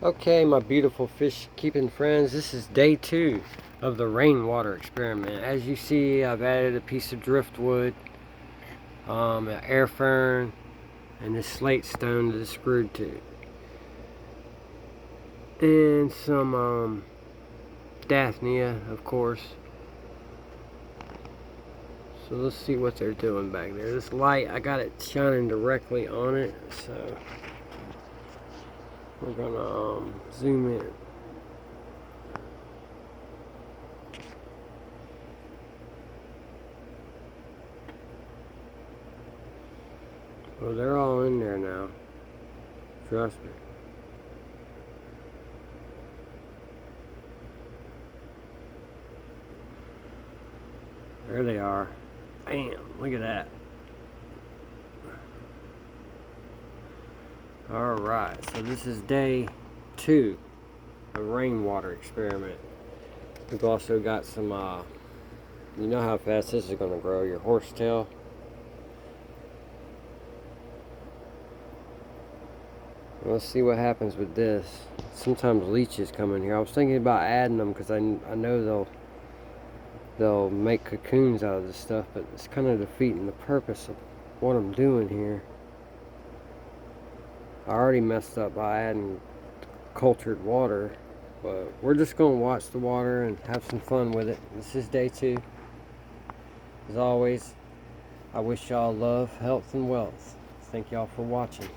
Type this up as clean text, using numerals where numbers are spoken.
Okay, my beautiful fish keeping friends, this is day 2 of the rainwater experiment. As you see, I've added a piece of driftwood, an air fern, and this slate stone that is screwed to, and some daphnia, of course. So let's see what they're doing back there. This light, I got it shining directly on it, so we're gonna zoom in. Well, they're all in there now. Trust me. There they are. Bam! Look at that. Alright, so this is day 2 of rainwater experiment. We've also got some, you know how fast this is going to grow, your horsetail. Let's see what happens with this. Sometimes leeches come in here. I was thinking about adding them because I know they'll make cocoons out of this stuff, but it's kind of defeating the purpose of what I'm doing here. I already messed up by adding cultured water, but we're just going to watch the water and have some fun with it. This is day 2. As always, I wish y'all love, health, and wealth. Thank y'all for watching.